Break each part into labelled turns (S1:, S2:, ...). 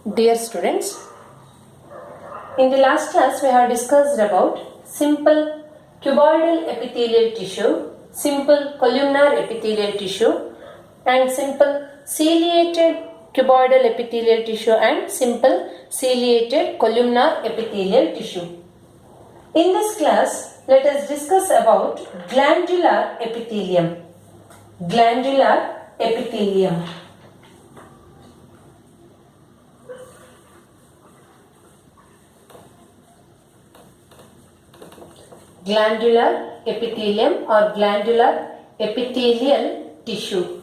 S1: Dear students, in the last class we have discussed about simple cuboidal epithelial tissue, simple columnar epithelial tissue and simple ciliated cuboidal epithelial tissue and simple ciliated columnar epithelial tissue. In this class, let us discuss about glandular epithelium. Glandular epithelium. Glandular epithelium or glandular epithelial tissue.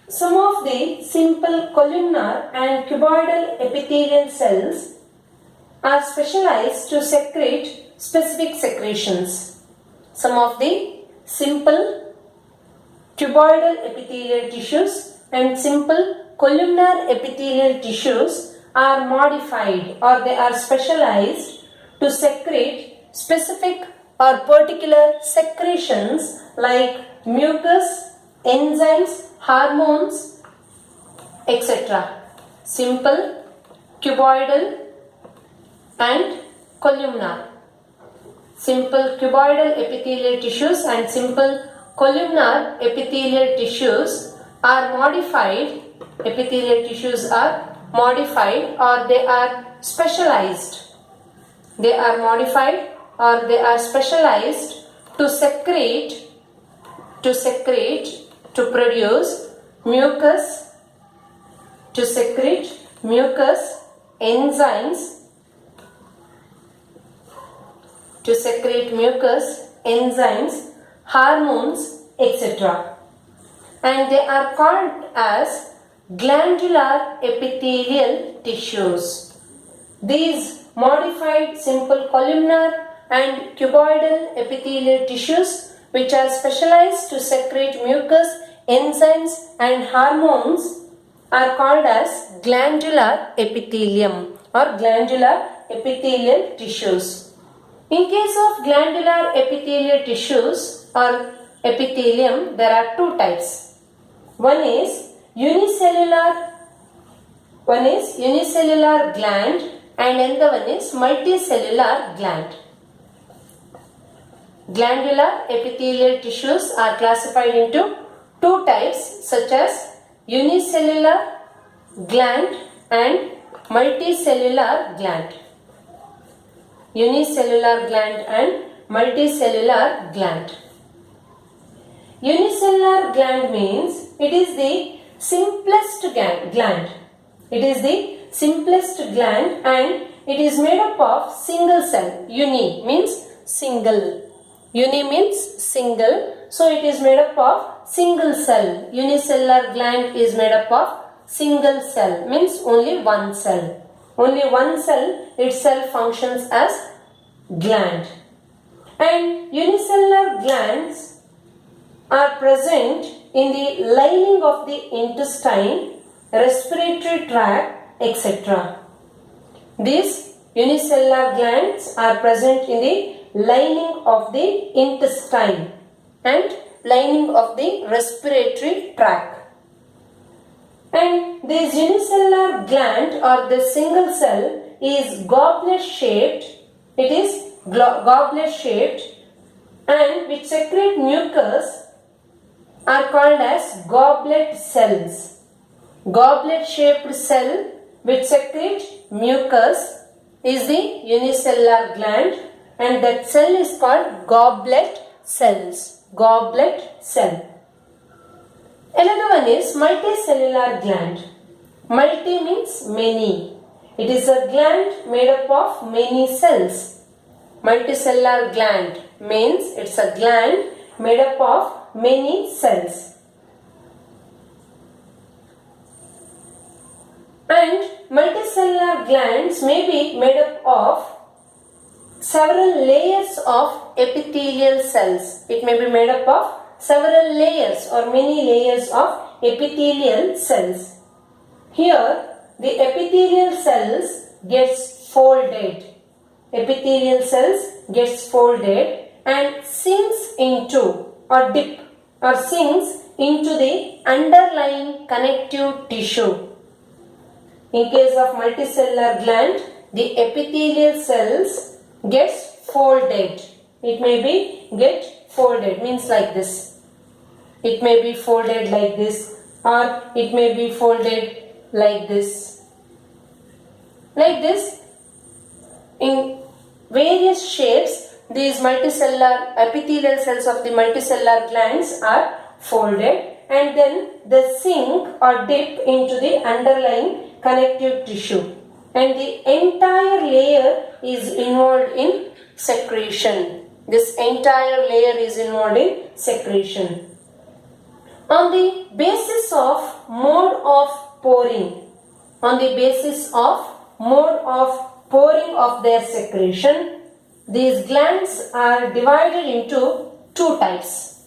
S1: Some of the simple columnar and cuboidal epithelial cells are specialized to secrete specific secretions. Some of the simple cuboidal epithelial tissues and simple columnar epithelial tissues are modified or they are specialized to secrete specific or particular secretions like mucus, enzymes, hormones, etc. Simple, cuboidal and columnar. Simple cuboidal epithelial tissues and simple columnar epithelial tissues are modified. Epithelial tissues are modified or they are specialized. They are modified or they are specialized to secrete, to produce mucus, enzymes, hormones, etc. And they are called as glandular epithelial tissues. These modified simple columnar and cuboidal epithelial tissues which are specialized to secrete mucus, enzymes and hormones are called as glandular epithelium or glandular epithelial tissues. In case of glandular epithelial tissues or epithelium, there are two types. One is unicellular gland and another one is multicellular gland. Glandular epithelial tissues are classified into two types such as unicellular gland and multicellular gland. Unicellular gland and multicellular gland. Unicellular gland means it is the simplest gland. It is the simplest gland and it is made up of single cell. Uni means single. Uni means single. So it is made up of single cell. Unicellular gland is made up of single cell means only one cell. Only one cell itself functions as gland. And unicellular glands are present in the lining of the intestine, respiratory tract, etc. These unicellular glands are present in the lining of the intestine and lining of the respiratory tract. And this unicellular gland or the single cell is goblet shaped. It is goblet shaped and which secrete mucus are called as goblet cells. Goblet shaped cell which secrete mucus is the unicellular gland and that cell is called goblet cells. Goblet cell. Another one is multicellular gland. Multi means many. It is a gland made up of many cells. Multicellular gland means it's a gland made up of many cells. And multicellular glands may be made up of several layers of epithelial cells. It may be made up of several layers or many layers of epithelial cells. Here the epithelial cells gets folded. Epithelial cells gets folded and sinks into or dip or sinks into the underlying connective tissue. In case of multicellular gland, the epithelial cells gets folded. It may be get folded, means like this. It may be folded like this, or it may be folded like this. Like this, in various shapes, these multicellular epithelial cells of the multicellular glands are folded, and then they sink or dip into the underlying connective tissue, and the entire layer is involved in secretion. This entire layer is involved in secretion. On the basis of mode of pouring, on the basis of mode of pouring of their secretion, these glands are divided into two types.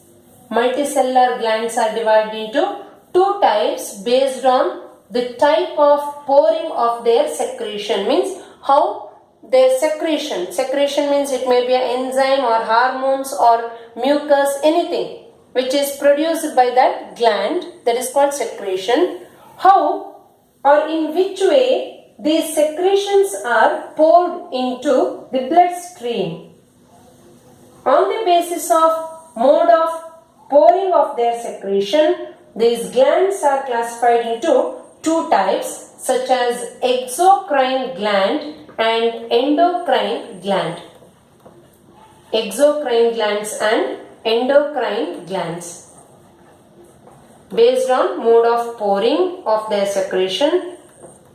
S1: Multicellular glands are divided into two types based on the type of pouring of their secretion, means how their secretion means it may be an enzyme or hormones or mucus, anything which is produced by that gland, that is called secretion. How or in which way these secretions are poured into the bloodstream. On the basis of mode of pouring of their secretion, these glands are classified into two types, such as exocrine gland and endocrine gland. Exocrine glands and endocrine glands. Based on mode of pouring of their secretion,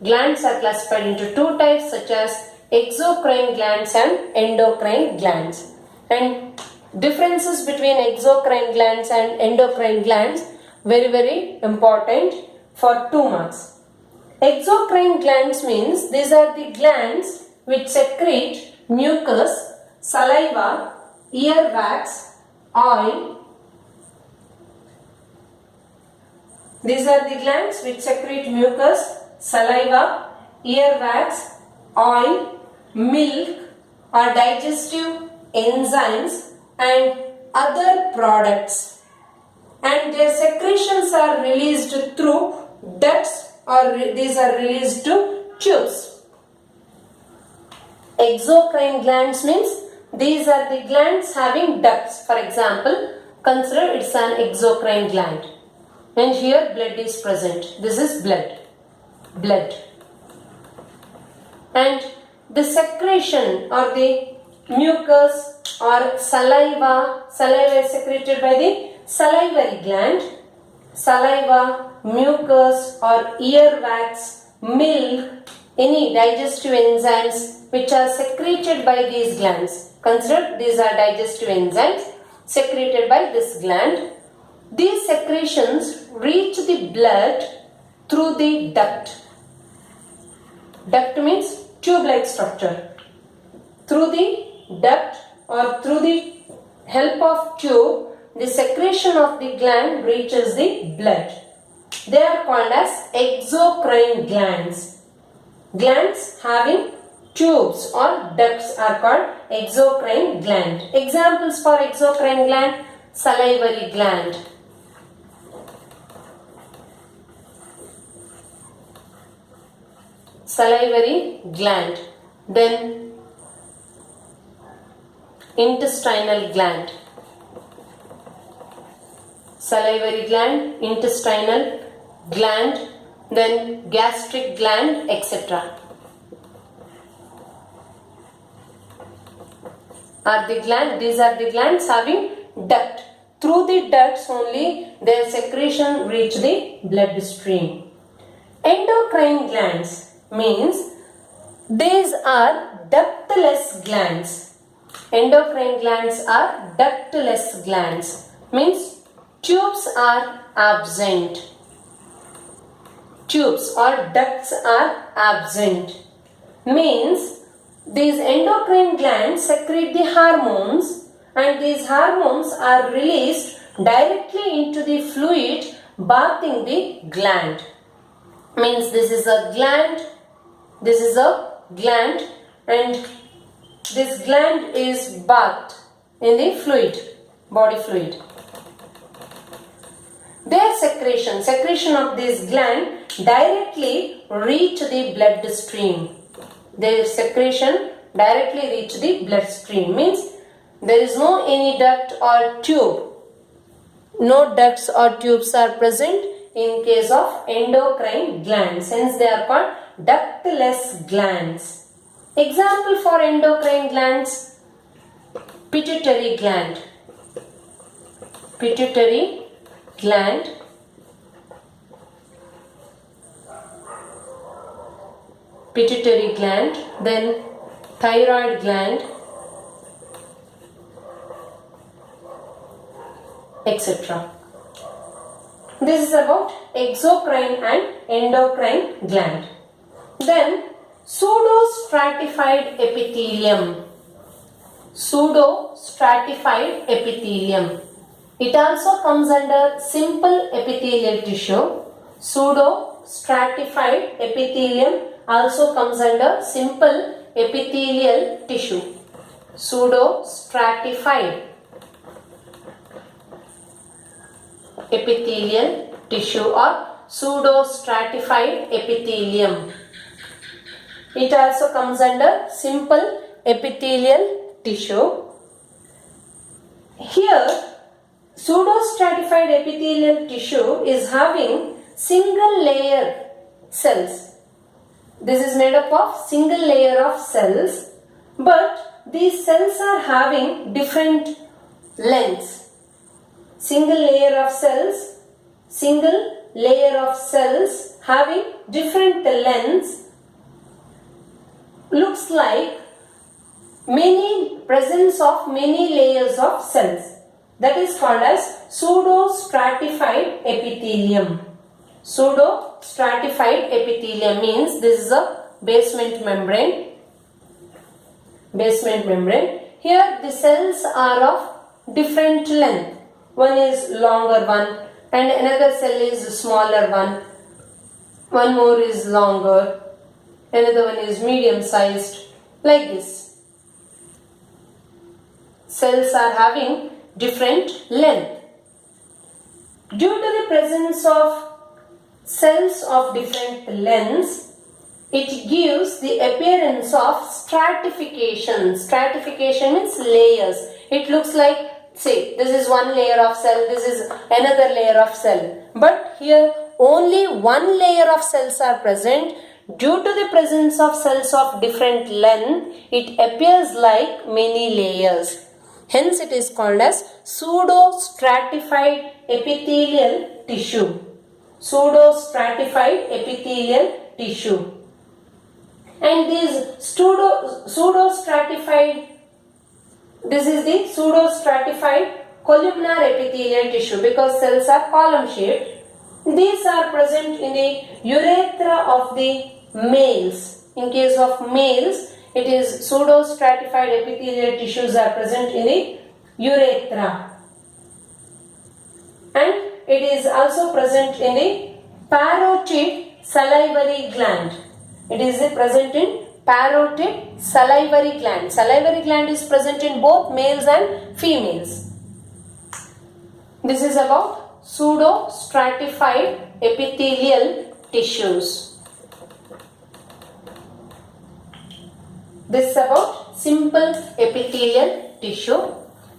S1: glands are classified into two types, such as exocrine glands and endocrine glands. And differences between exocrine glands and endocrine glands, very important for 2 marks. Exocrine glands means these are the glands which secrete mucus, saliva, earwax, oil. These are the glands which secrete mucus, saliva, earwax, oil, milk or digestive enzymes and other products, and their secretions are released through ducts or these are released to tubes. Exocrine glands means these are the glands having ducts. For example, consider it's an exocrine gland, and here blood is present. This is blood. And the secretion or the mucus or saliva is secreted by the salivary gland. Saliva, mucus or earwax, milk, any digestive enzymes which are secreted by these glands. Consider these are digestive enzymes secreted by this gland. These secretions reach the blood through the duct. Duct means tube-like structure. Through the duct or through the help of tube, the secretion of the gland reaches the blood. They are called as exocrine glands. Glands having tubes or ducts are called exocrine gland. Examples for exocrine gland: salivary gland, then intestinal gland, salivary gland, intestinal gland, then gastric gland, etc. These are the glands having duct. Through the ducts only their secretion reach the bloodstream. Endocrine glands means these are ductless glands. Endocrine glands are ductless glands, means tubes are absent. Tubes or ducts are absent. Means these endocrine glands secrete the hormones, and these hormones are released directly into the fluid bathing the gland. Means this is a gland, and this gland is bathed in the fluid, body fluid. secretion of this gland directly reach the blood stream. Their secretion directly reach the bloodstream, means there is no any duct or tube. No ducts or tubes are present in case of endocrine glands. Hence they are called ductless glands. Example for endocrine glands: pituitary gland. Pituitary gland, pituitary gland, then thyroid gland, etc. This is about exocrine and endocrine gland. Then pseudostratified epithelium. Pseudostratified epithelium. It also comes under simple epithelial tissue. Pseudostratified epithelium also comes under simple epithelial tissue. Pseudostratified epithelial tissue or pseudostratified epithelium. It also comes under simple epithelial tissue. Here, pseudostratified epithelial tissue is having single layer cells. This is made up of single layer of cells, but these cells are having different lengths. Single layer of cells having different lengths, looks like presence of many layers of cells. That is called as pseudostratified epithelium. Pseudostratified epithelium means this is a basement membrane. Here the cells are of different length. One is longer one and another cell is smaller one. One more is longer, another one is medium sized, like this. Cells are having different length. Due to the presence of cells of different lengths, it gives the appearance of stratification. Stratification means layers. It looks like, say, this is one layer of cell, this is another layer of cell. But here only one layer of cells are present. Due to the presence of cells of different length, it appears like many layers. Hence it is called as pseudostratified epithelial tissue. Pseudostratified epithelial tissue. And this pseudostratified, this is the pseudostratified columnar epithelial tissue because cells are column shaped. These are present in the urethra of the males. In case of males, it is pseudostratified epithelial tissues are present in the urethra. And it is also present in the parotid salivary gland. It is present in parotid salivary gland. Salivary gland is present in both males and females. This is about pseudostratified epithelial tissues. This is about simple epithelial tissue.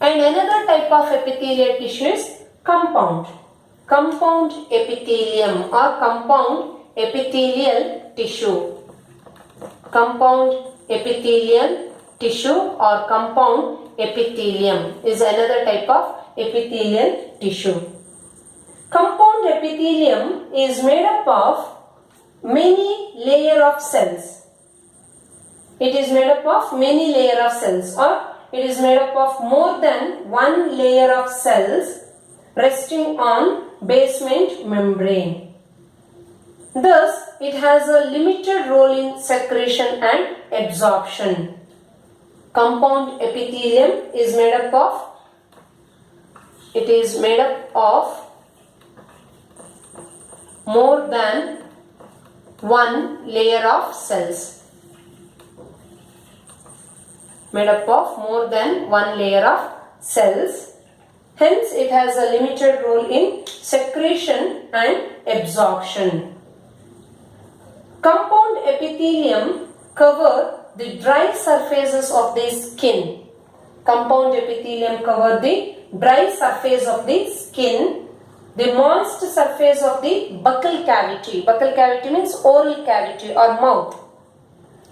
S1: And another type of epithelial tissue is compound. Compound epithelium or compound epithelial tissue. Compound epithelial tissue or compound epithelium is another type of epithelial tissue. Compound epithelium is made up of many layers of cells. It is made up of many layers of cells, or it is made up of more than one layer of cells resting on basement membrane. Thus, it has a limited role in secretion and absorption. Compound epithelium is made up of more than one layer of cells. Made up of more than one layer of cells. Hence, it has a limited role in secretion secretion and absorption. Compound epithelium cover the dry surfaces of the skin. Compound epithelium cover the dry surface of the skin, the moist surface of the buccal cavity. Buccal cavity means oral cavity or mouth.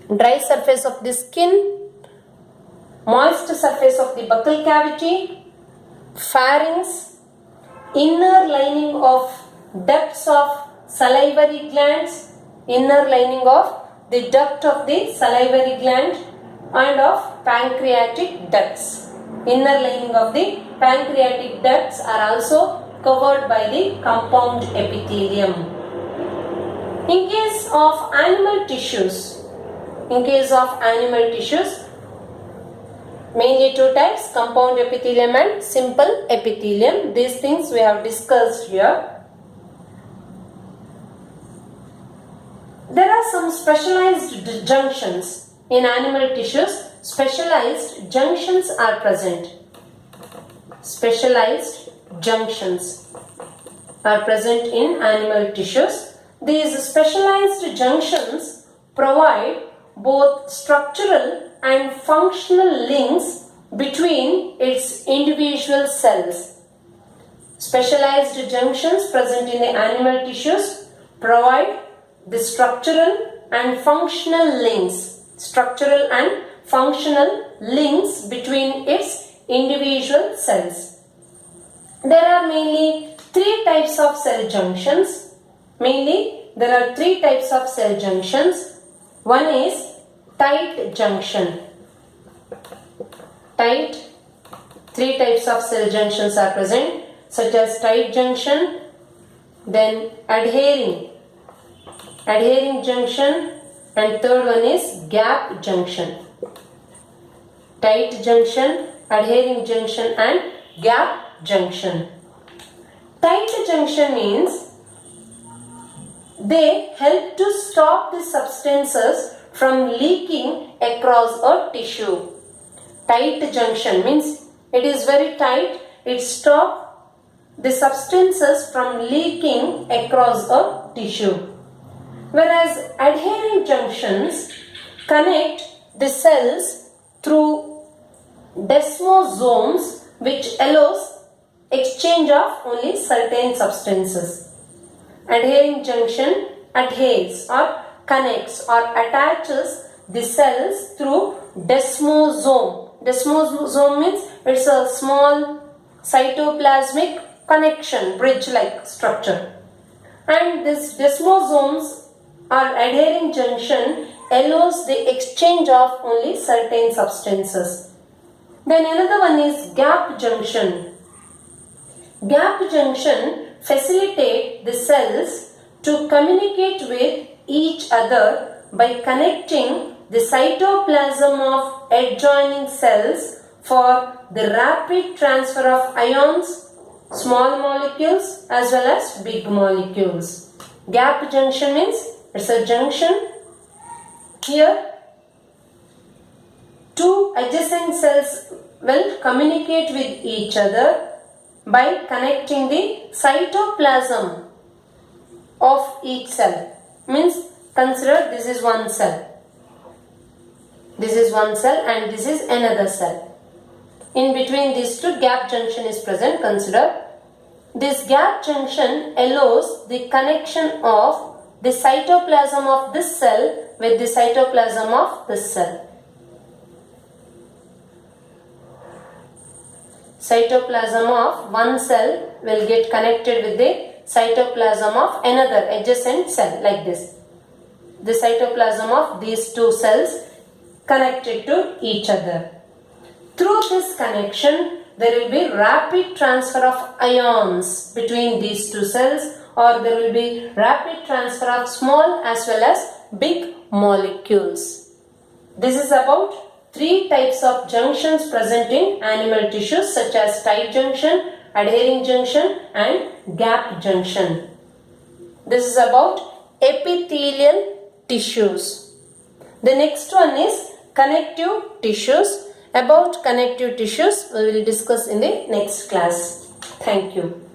S1: Dry surface of the skin, moist surface of the buccal cavity, pharynx, inner lining of ducts of salivary glands, inner lining of the duct of the salivary gland and of pancreatic ducts. Inner lining of the pancreatic ducts are also covered by the compound epithelium. In case of animal tissues, mainly two types, compound epithelium and simple epithelium. These things we have discussed here. There are some specialized junctions in animal tissues. Specialized junctions are present. Specialized junctions are present in animal tissues. These specialized junctions provide both structural and functional links between its individual cells. Specialized junctions present in the animal tissues provide the structural and functional links between its individual cells. There are mainly three types of cell junctions. One is tight junction. Three types of cell junctions are present, such as tight junction, then adhering junction, and third one is gap junction. Tight junction, adhering junction and gap junction. Tight junction means they help to stop the substances from leaking across a tissue. Tight junction means it is very tight, it stops the substances from leaking across a tissue. Whereas adhering junctions connect the cells through desmosomes, which allows exchange of only certain substances. Adhering junction adheres or connects or attaches the cells through desmosome. Desmosome means it's a small cytoplasmic connection, bridge-like structure. And this desmosomes or adhering junction allows the exchange of only certain substances. Then another one is gap junction. Gap junction facilitate the cells to communicate with each other by connecting the cytoplasm of adjoining cells for the rapid transfer of ions, small molecules as well as big molecules. Gap junction means it's a junction. Here, two adjacent cells will communicate with each other by connecting the cytoplasm of each cell. Means consider this is one cell. This is one cell and this is another cell. In between these two, gap junction is present. Consider this gap junction allows the connection of the cytoplasm of this cell with the cytoplasm of this cell. Cytoplasm of one cell will get connected with the cytoplasm of another adjacent cell, like this. The cytoplasm of these two cells connected to each other. Through this connection, there will be rapid transfer of ions between these two cells, or there will be rapid transfer of small as well as big molecules. This is about three types of junctions present in animal tissues, such as tight junction, adhering junction and gap junction. This is about epithelial tissues. The next one is connective tissues. About connective tissues we will discuss in the next class. Thank you.